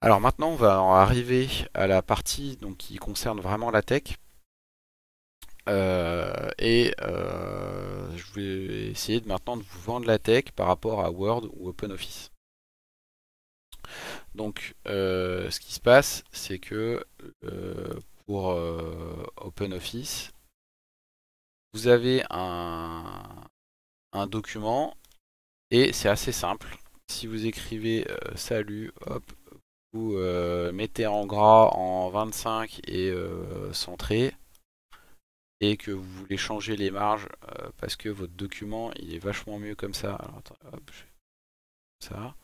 Alors maintenant, on va en arriver à la partie donc, qui concerne vraiment la tech. Je vais essayer maintenant de vous vendre la tech par rapport à Word ou OpenOffice. Donc, ce qui se passe, c'est que pour OpenOffice, vous avez un document et c'est assez simple. Si vous écrivez salut, hop, vous mettez en gras en 25 et centré, et que vous voulez changer les marges parce que votre document il est vachement mieux comme ça. Alors attends, hop, je fais ça.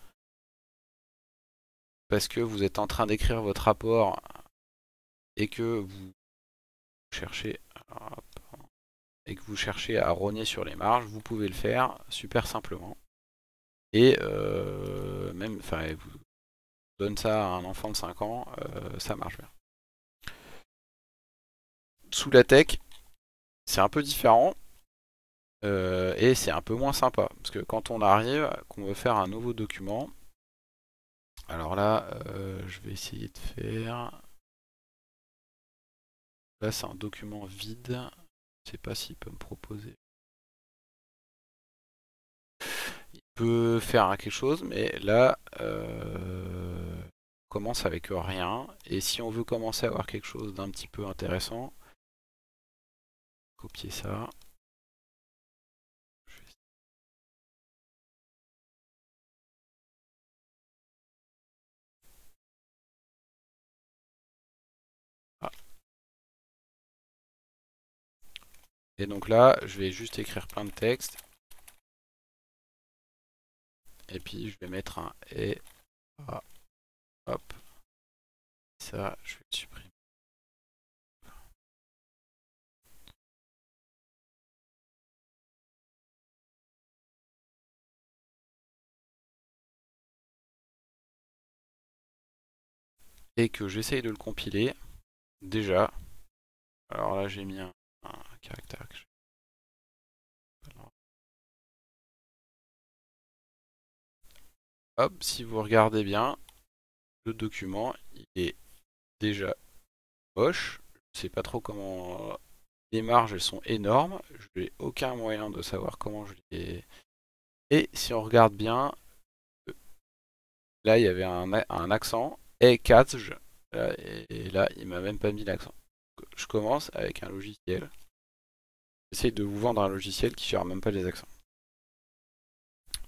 Parce que vous êtes en train d'écrire votre rapport et que vous cherchez et que vous cherchez à rogner sur les marges, vous pouvez le faire super simplement. Et même, enfin, vous donne ça à un enfant de 5 ans, ça marche bien. Sous la tech, c'est un peu différent. Et c'est un peu moins sympa parce que quand on arrive, qu'on veut faire un nouveau document, alors là, je vais essayer de faire. Là, c'est un document vide. Je sais pas s'il peut me proposer. Il peut faire quelque chose, mais là, on commence avec rien. Et si on veut commencer à avoir quelque chose d'un petit peu intéressant, copier ça. Ah. Et donc là, je vais juste écrire plein de textes. Et puis, je vais mettre un et. Ah, hop. Ça, je vais le supprimer. Et que j'essaye de le compiler. Déjà. Alors là, j'ai mis un caractère que je... Hop, si vous regardez bien, le document, il est déjà moche. Je sais pas trop comment... Les marges, elles sont énormes. Je n'ai aucun moyen de savoir comment je les... Et si on regarde bien, là, il y avait un accent. Et catch. Et là, il m'a même pas mis l'accent. Je commence avec un logiciel. J'essaye de vous vendre un logiciel qui gère même pas les accents.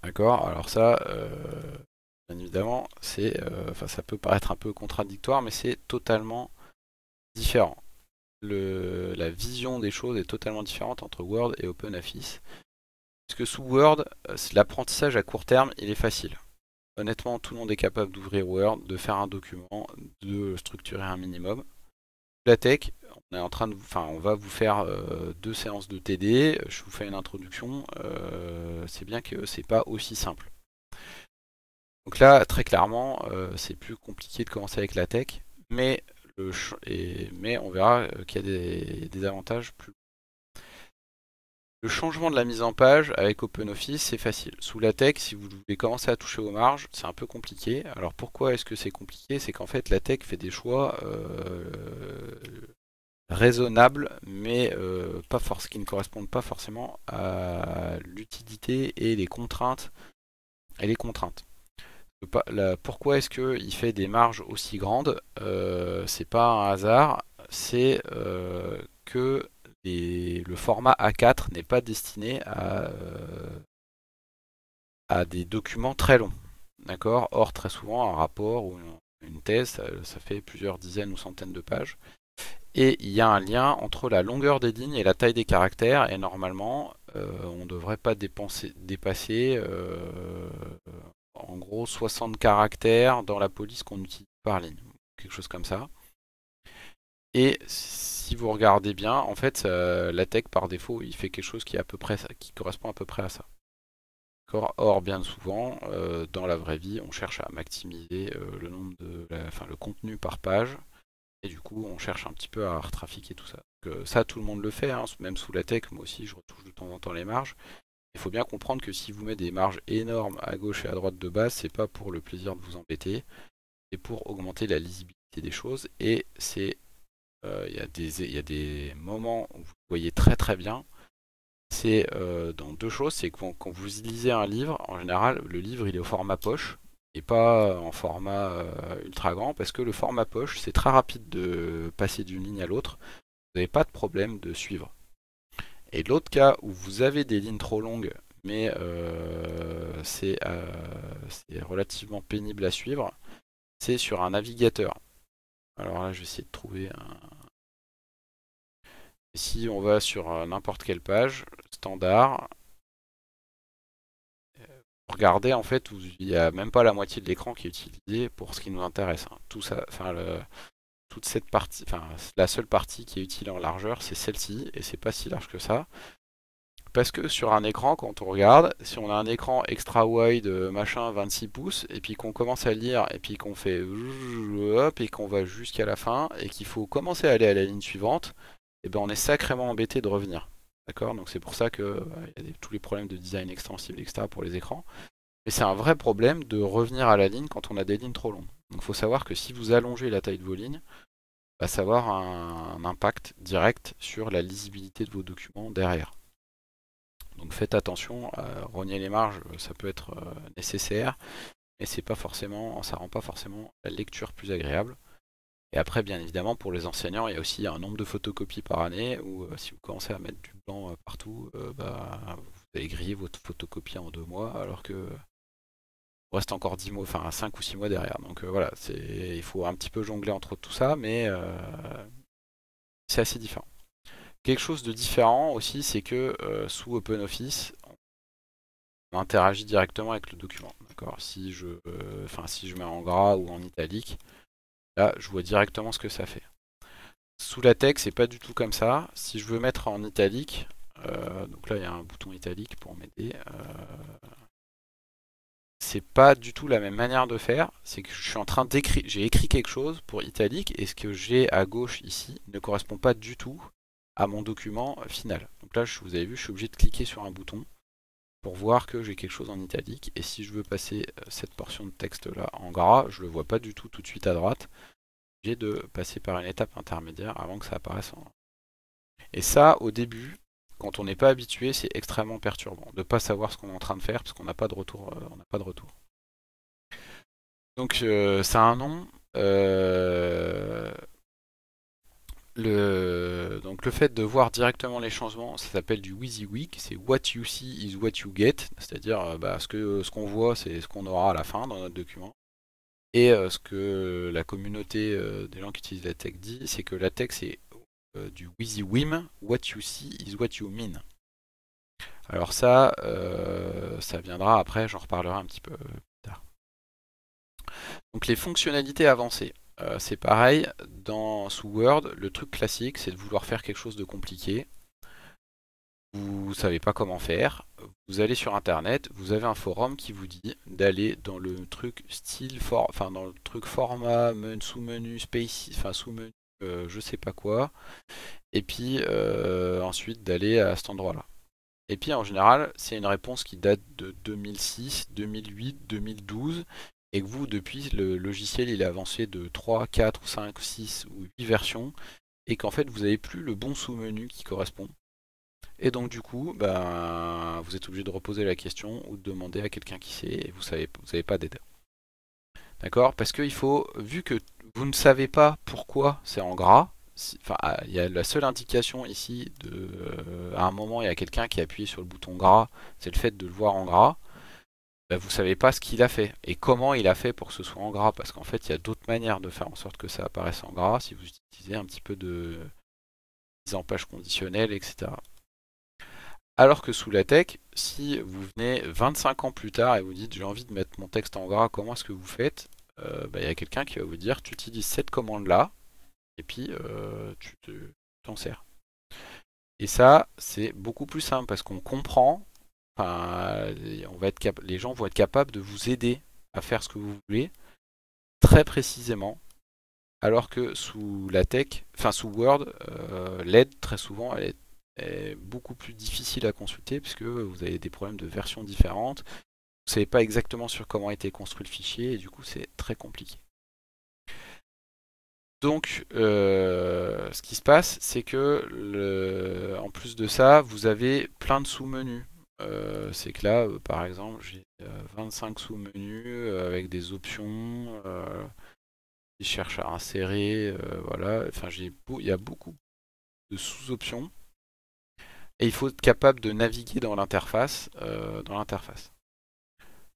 D'accord? Alors ça, bien évidemment, enfin, ça peut paraître un peu contradictoire, mais c'est totalement différent. La vision des choses est totalement différente entre Word et OpenOffice. Parce que sous Word, l'apprentissage à court terme, il est facile. Honnêtement, tout le monde est capable d'ouvrir Word, de faire un document, de structurer un minimum. La tech, on va vous faire 2 séances de TD. Je vous fais une introduction. C'est bien que c'est pas aussi simple. Donc là, très clairement, c'est plus compliqué de commencer avec la tech, mais, mais on verra qu'il y a des avantages plus. Le changement de la mise en page avec OpenOffice, c'est facile. Sous la tech, si vous voulez commencer à toucher aux marges, c'est un peu compliqué. Alors pourquoi est-ce que c'est compliqué? C'est qu'en fait, la tech fait des choix raisonnables, mais pas qui ne correspondent pas forcément à l'utilité et les contraintes. Pourquoi est-ce qu'il fait des marges aussi grandes? C'est pas un hasard, c'est que le format A4 n'est pas destiné à des documents très longs. D'accord? Or, très souvent, un rapport ou une thèse, ça fait plusieurs dizaines ou centaines de pages. Et il y a un lien entre la longueur des lignes et la taille des caractères. Et normalement, on ne devrait pas dépasser en gros 60 caractères dans la police qu'on utilise par ligne. Quelque chose comme ça. Et si vous regardez bien, en fait, la tech par défaut, il fait quelque chose qui, est à peu près, qui correspond à peu près à ça. Or, bien souvent, dans la vraie vie, on cherche à maximiser le nombre enfin, le contenu par page. Et du coup, on cherche un petit peu à retrafiquer tout ça. Ça, tout le monde le fait, hein, même sous la tech. Moi aussi, je retouche de temps en temps les marges. Il faut bien comprendre que si vous mettez des marges énormes à gauche et à droite de base, c'est pas pour le plaisir de vous embêter. c'est pour augmenter la lisibilité des choses, et il y a des moments où vous voyez très très bien. C'est dans deux choses, c'est quand vous lisez un livre, en général, le livre il est au format poche et pas en format ultra grand, parce que le format poche, c'est très rapide de passer d'une ligne à l'autre, vous n'avez pas de problème de suivre. Et l'autre cas où vous avez des lignes trop longues, mais c'est relativement pénible à suivre, c'est sur un navigateur. Alors là, je vais essayer de trouver un... Si on va sur n'importe quelle page, standard, regardez, en fait, il n'y a même pas la moitié de l'écran qui est utilisé pour ce qui nous intéresse, hein. Tout ça, enfin, toute cette partie, enfin, la seule partie qui est utile en largeur, c'est celle-ci, et c'est pas si large que ça. Parce que sur un écran, quand on regarde, si on a un écran extra wide, machin, 26 pouces, et puis qu'on commence à lire, et puis qu'on fait hop, et qu'on va jusqu'à la fin, et qu'il faut commencer à aller à la ligne suivante, et ben on est sacrément embêté de revenir. D'accord? Donc c'est pour ça que y a tous les problèmes de design extensible, etc. pour les écrans. Et c'est un vrai problème de revenir à la ligne quand on a des lignes trop longues. Donc il faut savoir que si vous allongez la taille de vos lignes, va avoir un impact direct sur la lisibilité de vos documents derrière. Donc faites attention, rogner les marges, ça peut être nécessaire, mais c'est pas forcément, ça rend pas forcément la lecture plus agréable. Et après, bien évidemment, pour les enseignants, il y a aussi un nombre de photocopies par année, où si vous commencez à mettre du blanc partout, vous allez griller votre photocopie en 2 mois, alors que il reste encore 10 mois, enfin 5 ou 6 mois derrière. Donc voilà, il faut un petit peu jongler entre tout ça, mais c'est assez différent. Quelque chose de différent aussi, c'est que sous OpenOffice, on interagit directement avec le document. D'accord? Si si je mets en gras ou en italique, là, je vois directement ce que ça fait. Sous LaTeX, c'est pas du tout comme ça. Si je veux mettre en italique, donc là, il y a un bouton italique pour m'aider. C'est pas du tout la même manière de faire. C'est que je suis en train d'écrire, j'ai écrit quelque chose pour italique, et ce que j'ai à gauche ici ne correspond pas du tout à mon document final. Donc là, vous avez vu, je suis obligé de cliquer sur un bouton pour voir que j'ai quelque chose en italique. Et si je veux passer cette portion de texte là en gras, je le vois pas du tout tout de suite à droite. J'ai de passer par une étape intermédiaire avant que ça apparaisse en... Et ça, au début, quand on n'est pas habitué, c'est extrêmement perturbant de ne pas savoir ce qu'on est en train de faire parce qu'on n'a pas de retour. On n'a pas de retour. Donc ça a un nom. Donc le fait de voir directement les changements, ça s'appelle du WYSIWYG, c'est what you see is what you get, c'est-à-dire ce qu'on voit, c'est ce qu'on aura à la fin dans notre document. Et ce que la communauté des gens qui utilisent LaTeX dit, c'est que LaTeX c'est du WYSIWYM, what you see is what you mean. Alors ça, ça viendra après, j'en reparlerai un petit peu plus tard. Donc les fonctionnalités avancées. C'est pareil, sous Word, le truc classique, c'est de vouloir faire quelque chose de compliqué. Vous ne savez pas comment faire. Vous allez sur Internet, vous avez un forum qui vous dit d'aller dans le truc dans le truc format, sous-menu, space, enfin sous-menu, je sais pas quoi. Et puis ensuite d'aller à cet endroit-là. Et puis en général, c'est une réponse qui date de 2006, 2008, 2012. Et que vous, depuis, le logiciel il est avancé de 3, 4, 5, 6 ou 8 versions, et qu'en fait vous n'avez plus le bon sous-menu qui correspond. Et donc du coup, vous êtes obligé de reposer la question ou de demander à quelqu'un qui sait, et vous n'avez pas d'aide. D'accord? Parce que vu que vous ne savez pas pourquoi c'est en gras, il y a la seule indication ici à un moment il y a quelqu'un qui a appuyé sur le bouton gras, c'est le fait de le voir en gras. Vous savez pas ce qu'il a fait et comment il a fait pour que ce soit en gras, parce qu'en fait il y a d'autres manières de faire en sorte que ça apparaisse en gras si vous utilisez un petit peu de mise en page conditionnelle, etc. Alors que sous LaTeX, si vous venez 25 ans plus tard et vous dites j'ai envie de mettre mon texte en gras, comment est-ce que vous faites? Il y a quelqu'un qui va vous dire tu utilises cette commande là et puis tu t'en sers. Et ça c'est beaucoup plus simple parce qu'on comprend. Enfin, les gens vont être capables de vous aider à faire ce que vous voulez très précisément, alors que sous LaTeX, enfin sous Word, l'aide très souvent est beaucoup plus difficile à consulter puisque vous avez des problèmes de versions différentes. Vous ne savez pas exactement sur comment a été construit le fichier et du coup c'est très compliqué. Donc, ce qui se passe, c'est que en plus de ça, vous avez plein de sous-menus. C'est que là, par exemple, j'ai 25 sous-menus avec des options. Je cherche à insérer, voilà. Enfin, il y a beaucoup de sous-options. Et il faut être capable de naviguer dans l'interface.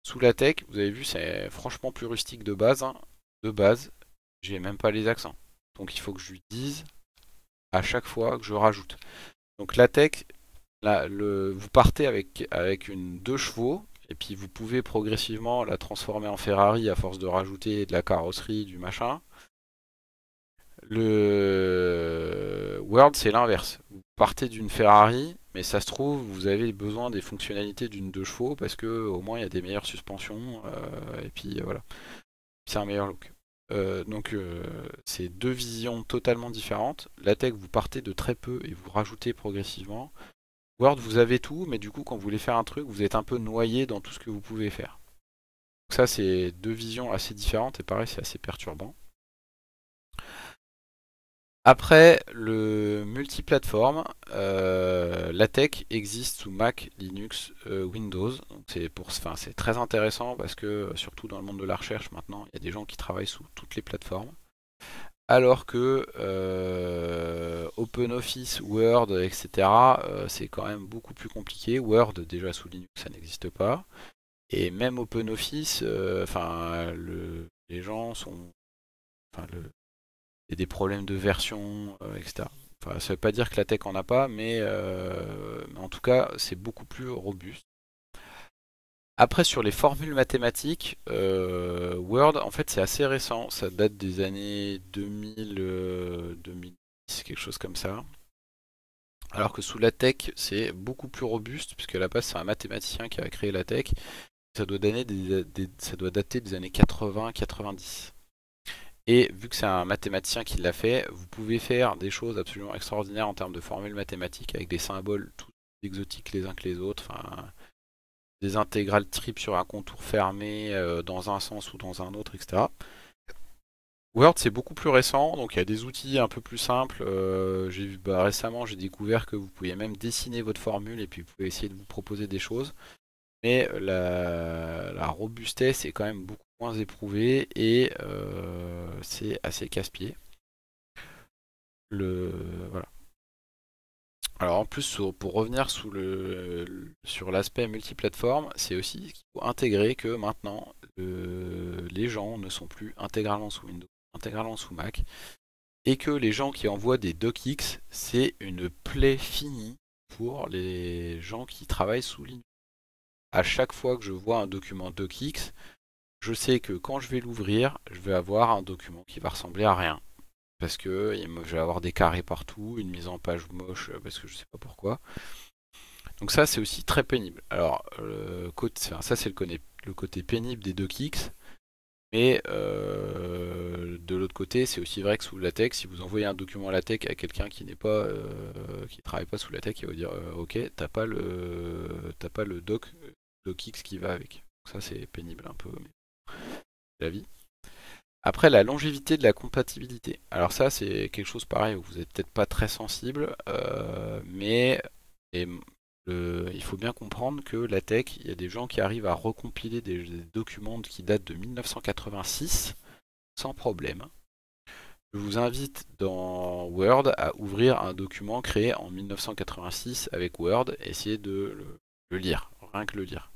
Sous la tech, vous avez vu, c'est franchement plus rustique de base, hein. De base, j'ai même pas les accents. Donc il faut que je lui dise à chaque fois que je rajoute. Donc la tech, là, vous partez avec une 2 chevaux, et puis vous pouvez progressivement la transformer en Ferrari à force de rajouter de la carrosserie, du machin. Le World, c'est l'inverse. Vous partez d'une Ferrari, mais ça se trouve, vous avez besoin des fonctionnalités d'une 2 chevaux parce que au moins il y a des meilleures suspensions, et puis voilà, c'est un meilleur look. C'est deux visions totalement différentes. La tech, vous partez de très peu et vous rajoutez progressivement. Word, vous avez tout, mais du coup, quand vous voulez faire un truc, vous êtes un peu noyé dans tout ce que vous pouvez faire. Donc ça, c'est deux visions assez différentes et pareil, c'est assez perturbant. Après, le multiplateforme, la tech existe sous Mac, Linux, Windows. C'est très intéressant parce que, surtout dans le monde de la recherche maintenant, il y a des gens qui travaillent sous toutes les plateformes. Alors que OpenOffice, Word, etc., c'est quand même beaucoup plus compliqué. Word, déjà sous Linux, ça n'existe pas. Et même OpenOffice, les gens sont. Il y a des problèmes de version, etc. Enfin, ça ne veut pas dire que la tech en a pas, mais en tout cas, c'est beaucoup plus robuste. Après, sur les formules mathématiques, Word, en fait, c'est assez récent. Ça date des années 2000, 2010, quelque chose comme ça. Alors que sous la tech, c'est beaucoup plus robuste, puisque à la base, c'est un mathématicien qui a créé la tech. Ça doit dater des années 80-90. Et vu que c'est un mathématicien qui l'a fait, vous pouvez faire des choses absolument extraordinaires en termes de formules mathématiques, avec des symboles tout exotiques les uns que les autres. Enfin, des intégrales triples sur un contour fermé dans un sens ou dans un autre, etc. Word, c'est beaucoup plus récent, donc il y a des outils un peu plus simples. Récemment, j'ai découvert que vous pouviez même dessiner votre formule et puis vous pouvez essayer de vous proposer des choses. Mais la robustesse est quand même beaucoup moins éprouvée et c'est assez casse-pied. Voilà. Alors en plus, pour revenir sur l'aspect multiplateforme, c'est aussi qu'il faut intégrer que maintenant, les gens ne sont plus intégralement sous Windows, intégralement sous Mac, et que les gens qui envoient des docx, c'est une plaie finie pour les gens qui travaillent sous Linux. À chaque fois que je vois un document docx, je sais que quand je vais l'ouvrir, je vais avoir un document qui va ressembler à rien. Parce que je vais avoir des carrés partout, une mise en page moche, parce que je sais pas pourquoi. Donc ça, c'est aussi très pénible. Alors, ça c'est le côté pénible des docx. Mais de l'autre côté, c'est aussi vrai que sous LaTeX, si vous envoyez un document LaTeX à quelqu'un qui n'est pas, qui travaille pas sous LaTeX, il va vous dire OK, t'as pas le docx qui va avec. Donc ça c'est pénible un peu, mais c'est la vie. Après, la longévité de la compatibilité. Alors ça, c'est quelque chose pareil où vous n'êtes peut-être pas très sensible, mais et, il faut bien comprendre que la tech, il y a des gens qui arrivent à recompiler des documents qui datent de 1986 sans problème. Je vous invite dans Word à ouvrir un document créé en 1986 avec Word et essayer de le lire, rien que le lire.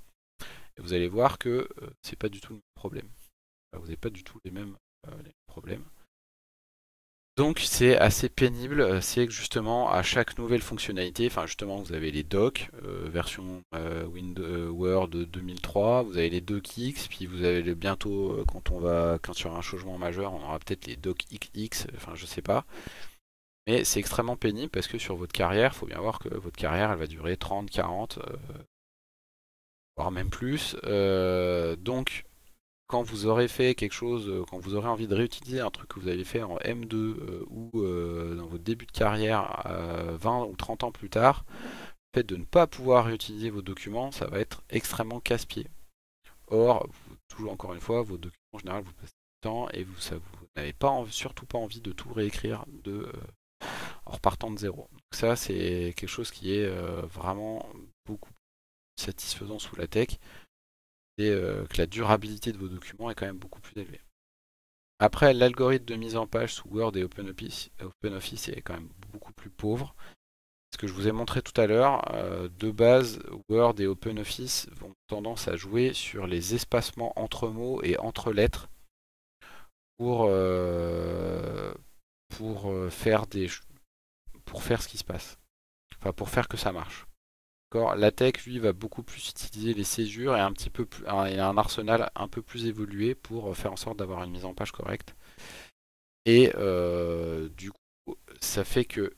Et vous allez voir que c'est pas du tout le même problème. Vous n'avez pas du tout les problèmes. Donc c'est assez pénible, c'est que justement à chaque nouvelle fonctionnalité, enfin justement vous avez les docs, version Word 2003, vous avez les docx, puis vous avez bientôt quand il y aura un changement majeur, on aura peut-être les docx, enfin je sais pas. Mais c'est extrêmement pénible parce que sur votre carrière, il faut bien voir que votre carrière elle va durer 30, 40, voire même plus. Donc quand vous aurez fait quelque chose, quand vous aurez envie de réutiliser un truc que vous avez fait en M2 ou dans votre début de carrière 20 ou 30 ans plus tard, le fait de ne pas pouvoir réutiliser vos documents, ça va être extrêmement casse-pied. Or, toujours encore une fois, vos documents en général vous passez du temps et ça vous n'avez pas surtout pas envie de tout réécrire en repartant de zéro. Donc ça, c'est quelque chose qui est vraiment beaucoup plus satisfaisant sous LaTeX, et que la durabilité de vos documents est quand même beaucoup plus élevée. Après, l'algorithme de mise en page sous Word et OpenOffice est quand même beaucoup plus pauvre. Ce que je vous ai montré tout à l'heure, de base, Word et OpenOffice vont tendance à jouer sur les espacements entre mots et entre lettres pour, faire ce qui se passe. Enfin, pour faire que ça marche. LaTeX, lui, va beaucoup plus utiliser les césures et et un arsenal un peu plus évolué pour faire en sorte d'avoir une mise en page correcte. Et du coup, ça fait que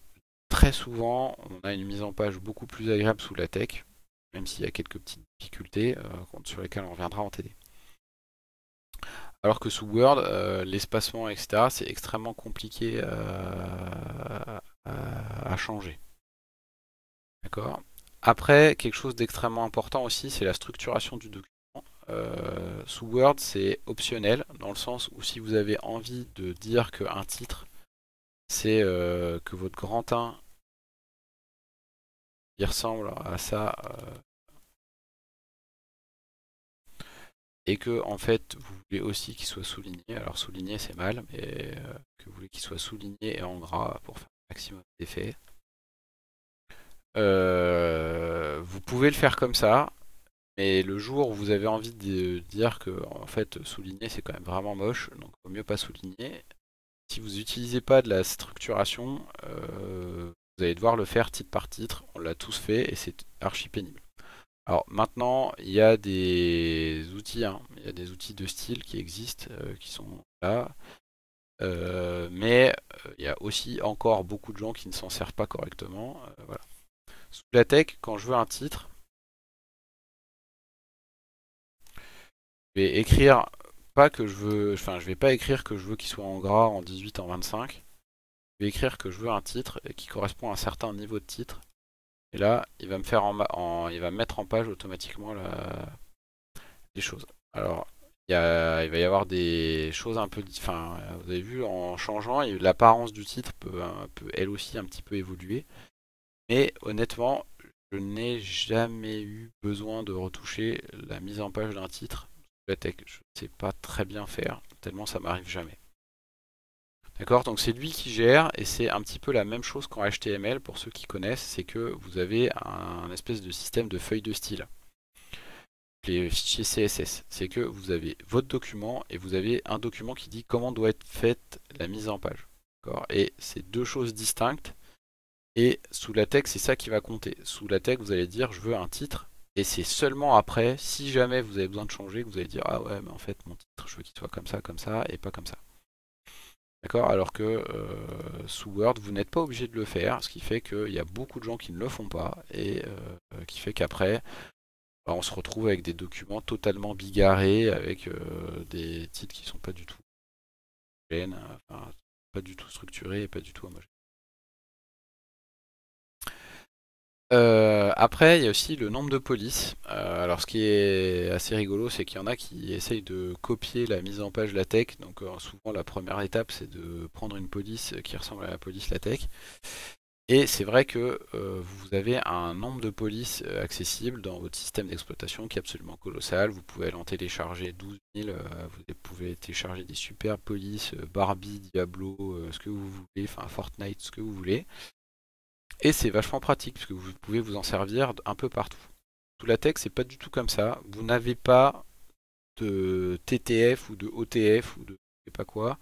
très souvent, on a une mise en page beaucoup plus agréable sous LaTeX, même s'il y a quelques petites difficultés sur lesquelles on reviendra en TD. Alors que sous Word, l'espacement, etc., c'est extrêmement compliqué à changer. D'accord. Après, quelque chose d'extrêmement important aussi, c'est la structuration du document. Sous Word, c'est optionnel, dans le sens où si vous avez envie de dire qu'un titre, c'est que votre grand 1, il ressemble à ça, et que en fait vous voulez aussi qu'il soit souligné. Alors souligné c'est mal, mais que vous voulez qu'il soit souligné et en gras pour faire un maximum d'effet. Vous pouvez le faire comme ça, mais le jour où vous avez envie de dire que en fait souligner c'est quand même vraiment moche, donc il vaut mieux pas souligner. Si vous n'utilisez pas de la structuration, vous allez devoir le faire titre par titre. On l'a tous fait et c'est archi pénible. Alors maintenant, il y a des outils, hein. Il y a des outils de style qui existent, qui sont là. Mais il y a aussi encore beaucoup de gens qui ne s'en servent pas correctement. Voilà. Sous LaTeX, quand je veux un titre, je vais écrire pas que je veux, enfin je vais pas écrire que je veux qu'il soit en gras, en 18, en 25. Je vais écrire que je veux un titre qui correspond à un certain niveau de titre. Et là, il va il va me mettre en page automatiquement les choses. Alors, il va y avoir des choses un peu... Enfin, vous avez vu, en changeant, l'apparence du titre peut elle aussi un petit peu évoluer. Mais honnêtement, je n'ai jamais eu besoin de retoucher la mise en page d'un titre. LaTeX, je ne sais pas très bien faire, tellement ça m'arrive jamais. D'accord, donc c'est lui qui gère et c'est un petit peu la même chose qu'en HTML pour ceux qui connaissent, c'est que vous avez un espèce de système de feuilles de style. Les fichiers CSS, c'est que vous avez votre document et vous avez un document qui dit comment doit être faite la mise en page. Et c'est deux choses distinctes. Et sous LaTeX, c'est ça qui va compter. Sous LaTeX, vous allez dire je veux un titre. Et c'est seulement après, si jamais vous avez besoin de changer, que vous allez dire ah ouais, mais en fait mon titre, je veux qu'il soit comme ça et pas comme ça. D'accord. Alors que sous Word, vous n'êtes pas obligé de le faire, ce qui fait qu'il y a beaucoup de gens qui ne le font pas et qui fait qu'après, on se retrouve avec des documents totalement bigarrés, avec des titres qui sont pas du tout homogènes, enfin, pas du tout structurés et pas du tout homogènes. Après, il y a aussi le nombre de polices. Alors, ce qui est assez rigolo, c'est qu'il y en a qui essayent de copier la mise en page LaTeX. Donc, souvent, la première étape, c'est de prendre une police qui ressemble à la police LaTeX. Et c'est vrai que vous avez un nombre de polices accessibles dans votre système d'exploitation qui est absolument colossal. Vous pouvez aller en télécharger 12 000. Vous pouvez télécharger des super polices, Barbie, Diablo, ce que vous voulez, enfin Fortnite, ce que vous voulez. Et c'est vachement pratique parce que vous pouvez vous en servir un peu partout. Sous LaTeX, c'est pas du tout comme ça. Vous n'avez pas de TTF ou de OTF ou de je sais pas quoi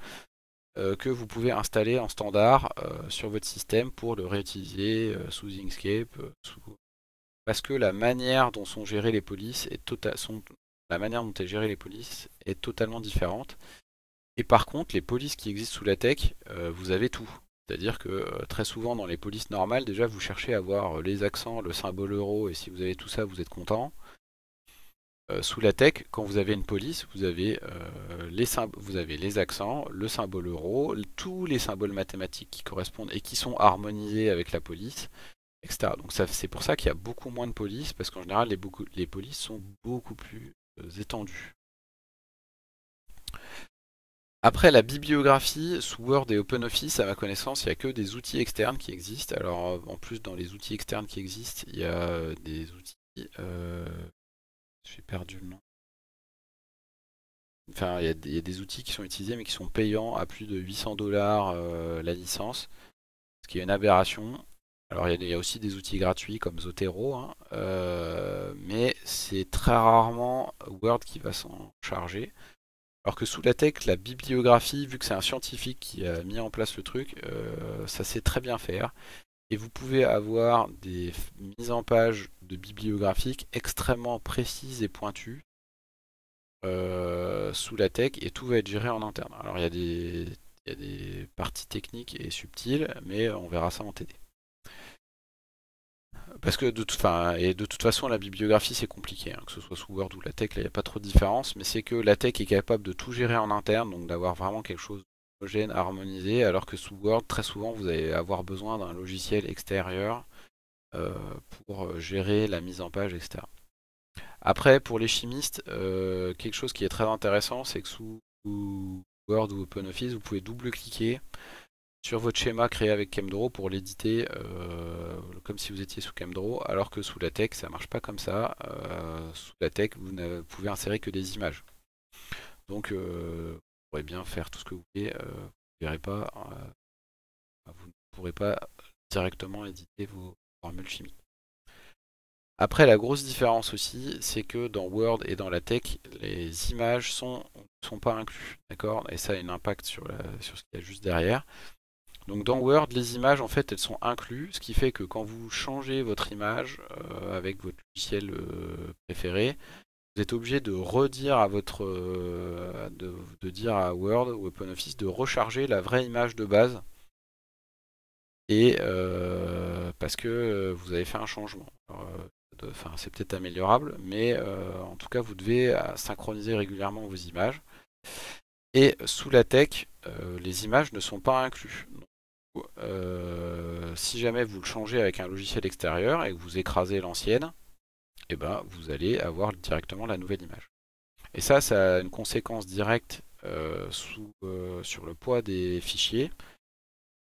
que vous pouvez installer en standard sur votre système pour le réutiliser sous Inkscape. Parce que la manière dont sont gérées les polices la manière dont est gérée les polices est totalement différente. Et par contre, les polices qui existent sous LaTeX, vous avez tout. C'est-à-dire que très souvent dans les polices normales, déjà vous cherchez à avoir les accents, le symbole euro, et si vous avez tout ça, vous êtes content. Sous LaTeX, quand vous avez une police, vous avez les accents, le symbole euro, tous les symboles mathématiques qui correspondent et qui sont harmonisés avec la police, etc. Donc c'est pour ça qu'il y a beaucoup moins de polices, parce qu'en général les polices sont beaucoup plus étendues. Après la bibliographie, sous Word et OpenOffice, à ma connaissance, il n'y a que des outils externes qui existent. Alors en plus, dans les outils externes qui existent, il y a des outils... j'ai perdu le nom. Enfin, il y a des outils qui sont utilisés mais qui sont payants à plus de 800 dollars la licence, ce qui est une aberration. Alors il y a aussi des outils gratuits comme Zotero, hein, mais c'est très rarement Word qui va s'en charger. Alors que sous la tech, la bibliographie, vu que c'est un scientifique qui a mis en place le truc, ça sait très bien faire. Et vous pouvez avoir des mises en page de bibliographiques extrêmement précises et pointues sous la tech et tout va être géré en interne. Alors il y a des parties techniques et subtiles, mais on verra ça en TD. Parce que de toute façon, la bibliographie c'est compliqué, hein, que ce soit sous Word ou la tech, là il n'y a pas trop de différence, mais c'est que la tech est capable de tout gérer en interne, donc d'avoir vraiment quelque chose d'homogène, harmonisé, alors que sous Word, très souvent, vous allez avoir besoin d'un logiciel extérieur euh, pour gérer la mise en page, etc. Après, pour les chimistes, quelque chose qui est très intéressant, c'est que sous Word ou OpenOffice, vous pouvez double-cliquer sur votre schéma créé avec ChemDraw pour l'éditer comme si vous étiez sous ChemDraw, alors que sous LaTeX ça marche pas comme ça. Sous LaTeX vous ne pouvez insérer que des images. Donc vous pourrez bien faire tout ce que vous voulez, vous ne pourrez pas directement éditer vos formules chimiques. Après la grosse différence aussi, c'est que dans Word et dans LaTeX, les images ne sont pas inclus, d'accord? Et ça a un impact sur ce qu'il y a juste derrière. Donc dans Word, les images en fait elles sont incluses, ce qui fait que quand vous changez votre image avec votre logiciel préféré, vous êtes obligé de redire à de dire à Word ou OpenOffice de recharger la vraie image de base et parce que vous avez fait un changement. Enfin, c'est peut-être améliorable, mais en tout cas vous devez synchroniser régulièrement vos images. Et sous la tech, les images ne sont pas incluses. Si jamais vous le changez avec un logiciel extérieur et que vous écrasez l'ancienne, et ben vous allez avoir directement la nouvelle image. Et ça a une conséquence directe sur le poids des fichiers.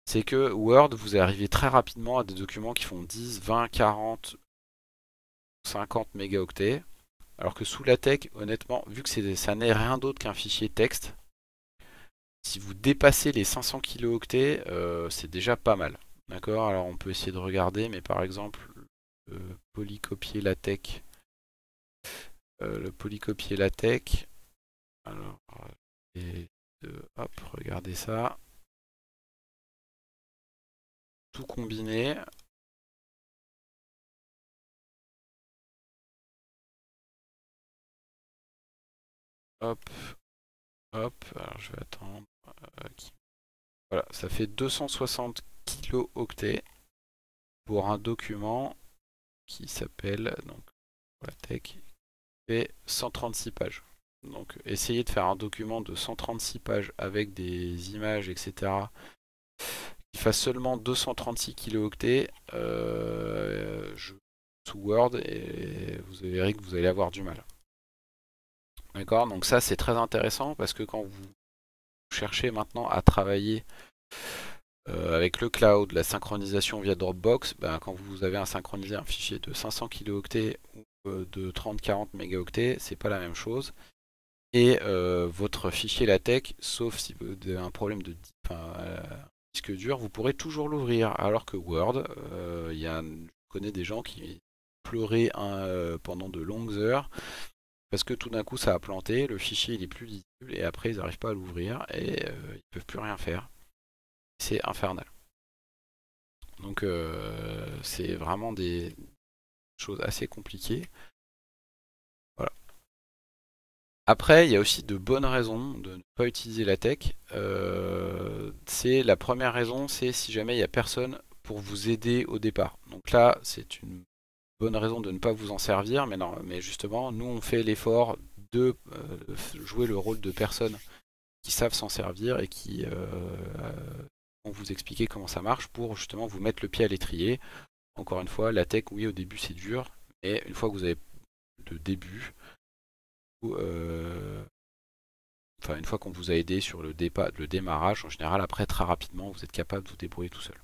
C'est que Word, vous arrivez très rapidement à des documents qui font 10, 20, 40, 50 mégaoctets. Alors que sous la tech, honnêtement, vu que ça n'est rien d'autre qu'un fichier texte, si vous dépassez les 500 kilooctets, c'est déjà pas mal. D'accord. Alors on peut essayer de regarder, mais par exemple, polycopier LaTeX. Le polycopier LaTeX. Alors, hop, regardez ça. Tout combiné. Hop, hop. Alors je vais attendre. Voilà, ça fait 260 kilooctets pour un document qui s'appelle donc LaTeX fait 136 pages. Donc essayez de faire un document de 136 pages avec des images, etc. qui fasse seulement 236 kilooctets sous Word et vous verrez que vous allez avoir du mal. D'accord. Donc ça c'est très intéressant parce que quand vous cherchez maintenant à travailler avec le cloud, la synchronisation via Dropbox, ben, quand vous avez synchronisé un fichier de 500 kilooctets ou de 30-40 mégaoctets, c'est pas la même chose. Et votre fichier LaTeX, sauf si vous avez un problème de disque dur, vous pourrez toujours l'ouvrir. Alors que Word, je connais des gens qui pleuraient pendant de longues heures parce que tout d'un coup ça a planté, le fichier il est plus lisible et après ils n'arrivent pas à l'ouvrir et ils peuvent plus rien faire. C'est infernal. Donc c'est vraiment des choses assez compliquées. Voilà. Après, il y a aussi de bonnes raisons de ne pas utiliser la tech. C'est la première raison, c'est si jamais il n'y a personne pour vous aider au départ. Donc là, c'est une bonne raison de ne pas vous en servir, mais non, mais justement, nous on fait l'effort de jouer le rôle de personnes qui savent s'en servir et qui vont vous expliquer comment ça marche pour justement vous mettre le pied à l'étrier. Encore une fois, la tech, oui, au début c'est dur, mais une fois que vous avez le début, vous enfin une fois qu'on vous a aidé sur le démarrage, en général après très rapidement vous êtes capable de vous débrouiller tout seul.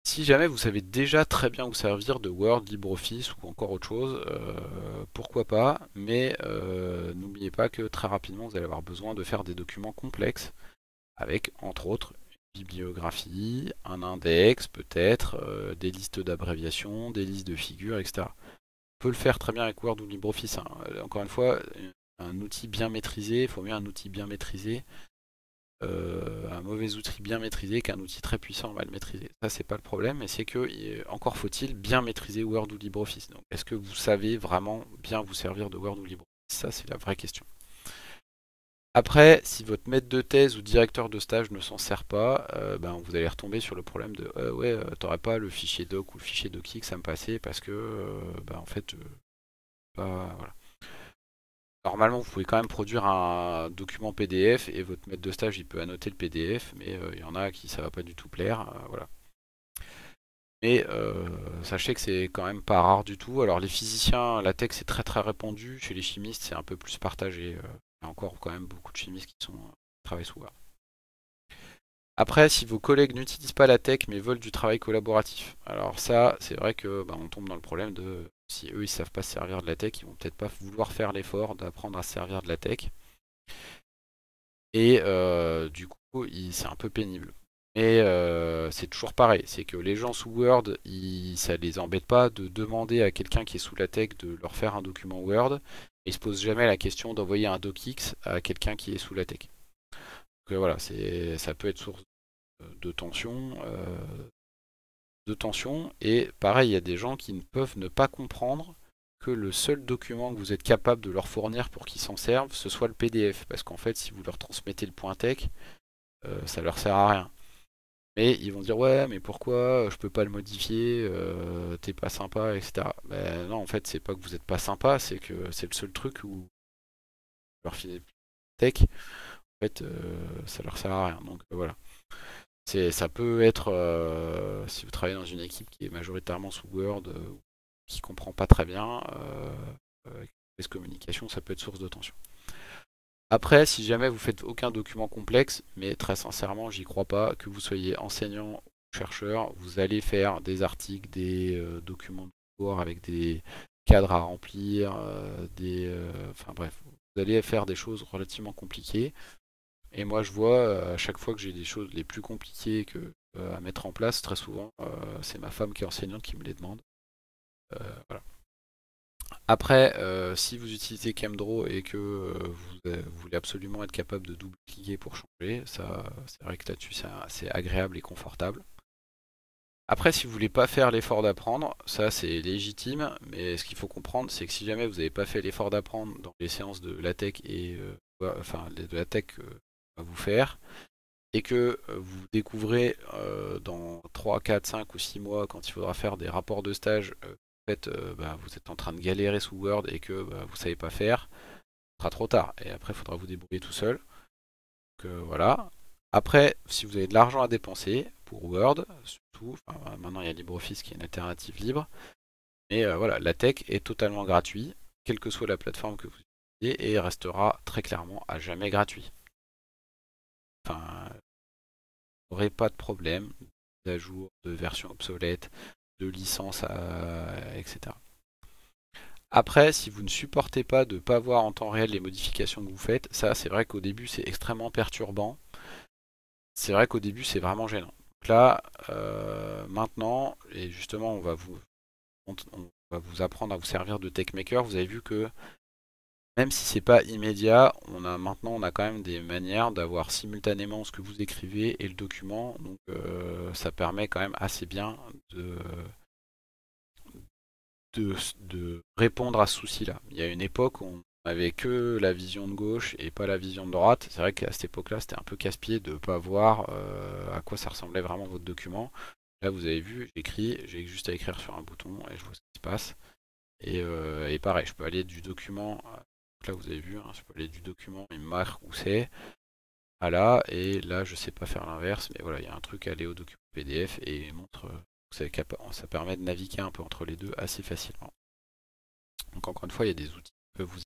Si jamais vous savez déjà très bien vous servir de Word, LibreOffice ou encore autre chose, pourquoi pas, mais n'oubliez pas que très rapidement vous allez avoir besoin de faire des documents complexes avec entre autres une bibliographie, un index peut-être, des listes d'abréviations, des listes de figures, etc. On peut le faire très bien avec Word ou LibreOffice, hein. Encore une fois, un outil bien maîtrisé, il faut mieux un outil bien maîtrisé, un mauvais outil bien maîtrisé qu'un outil très puissant mal maîtrisé. Ça c'est pas le problème, mais c'est que encore faut-il bien maîtriser Word ou LibreOffice. Donc est-ce que vous savez vraiment bien vous servir de Word ou LibreOffice? Ça c'est la vraie question. Après, si votre maître de thèse ou directeur de stage ne s'en sert pas, ben, vous allez retomber sur le problème de ouais, t'aurais pas le fichier doc ou le fichier docx à me passer parce que ben, en fait, voilà. Normalement, vous pouvez quand même produire un document PDF et votre maître de stage il peut annoter le PDF, mais il y en a à qui ça va pas du tout plaire, voilà. Mais sachez que c'est quand même pas rare du tout. Alors les physiciens, la tech c'est très très répandu. Chez les chimistes, c'est un peu plus partagé. Il y a encore quand même beaucoup de chimistes qui travaillent sous Word. Après, si vos collègues n'utilisent pas la tech mais veulent du travail collaboratif, alors ça, c'est vrai que bah, on tombe dans le problème de si eux ils savent pas se servir de la tech, ils vont peut-être pas vouloir faire l'effort d'apprendre à se servir de la tech. Et du coup, c'est un peu pénible. Mais c'est toujours pareil, c'est que les gens sous Word, ça les embête pas de demander à quelqu'un qui est sous la tech de leur faire un document Word, et ils se posent jamais la question d'envoyer un docx à quelqu'un qui est sous la tech. Donc voilà, ça peut être source de tension, et pareil, il y a des gens qui ne peuvent ne pas comprendre que le seul document que vous êtes capable de leur fournir pour qu'ils s'en servent, ce soit le PDF, parce qu'en fait, si vous leur transmettez le point tech, ça leur sert à rien. Mais ils vont dire ouais mais pourquoi je peux pas le modifier, t'es pas sympa, etc. Ben non en fait c'est pas que vous êtes pas sympa, c'est que c'est le seul truc où leur filer tech, en fait ça leur sert à rien. Donc voilà. Ça peut être si vous travaillez dans une équipe qui est majoritairement sous Word, qui comprend pas très bien, les communication, ça peut être source de tension. Après, si jamais vous faites aucun document complexe, mais très sincèrement, j'y crois pas, que vous soyez enseignant ou chercheur, vous allez faire des articles, des documents de cours avec des cadres à remplir, enfin bref, vous allez faire des choses relativement compliquées. Et moi, je vois à chaque fois que j'ai des choses les plus compliquées à mettre en place, très souvent, c'est ma femme qui est enseignante qui me les demande. Voilà. Après, si vous utilisez ChemDraw et que vous voulez absolument être capable de double-cliquer pour changer, ça, c'est vrai que là-dessus, c'est agréable et confortable. Après, si vous voulez pas faire l'effort d'apprendre, ça c'est légitime, mais ce qu'il faut comprendre, c'est que si jamais vous n'avez pas fait l'effort d'apprendre dans les séances de LaTeX et enfin de la tech à vous faire, et que vous découvrez dans 3, 4, 5 ou 6 mois, quand il faudra faire des rapports de stage, en fait, bah, vous êtes en train de galérer sous Word et que bah, vous savez pas faire, ce sera trop tard. Et après, il faudra vous débrouiller tout seul. Donc voilà. Après, si vous avez de l'argent à dépenser pour Word, surtout, maintenant il y a LibreOffice qui est une alternative libre. Mais voilà, la tech est totalement gratuit, quelle que soit la plateforme que vous utilisez, et restera très clairement à jamais gratuit. Enfin, vous n'aurez pas de problème d'ajout, de version obsolète, de licence, etc. Après, si vous ne supportez pas de ne pas voir en temps réel les modifications que vous faites, ça c'est vrai qu'au début c'est extrêmement perturbant. C'est vrai qu'au début c'est vraiment gênant. Donc là, maintenant, et justement on va vous apprendre à vous servir de TechMaker. Vous avez vu que même si c'est pas immédiat, maintenant on a quand même des manières d'avoir simultanément ce que vous écrivez et le document. Donc ça permet quand même assez bien de répondre à ce souci-là. Il y a une époque où on n'avait que la vision de gauche et pas la vision de droite. C'est vrai qu'à cette époque-là, c'était un peu casse-pied de ne pas voir à quoi ça ressemblait vraiment votre document. Là, vous avez vu, j'écris, j'ai juste à écrire sur un bouton et je vois ce qui se passe. Et pareil, je peux aller du document, là vous avez vu, hein, je peux aller du document, il me marque où c'est, à là, et là je sais pas faire l'inverse, mais voilà, il y a un truc à aller au document PDF et il montre, ça permet de naviguer un peu entre les deux assez facilement. Donc encore une fois, il y a des outils qui peuvent vous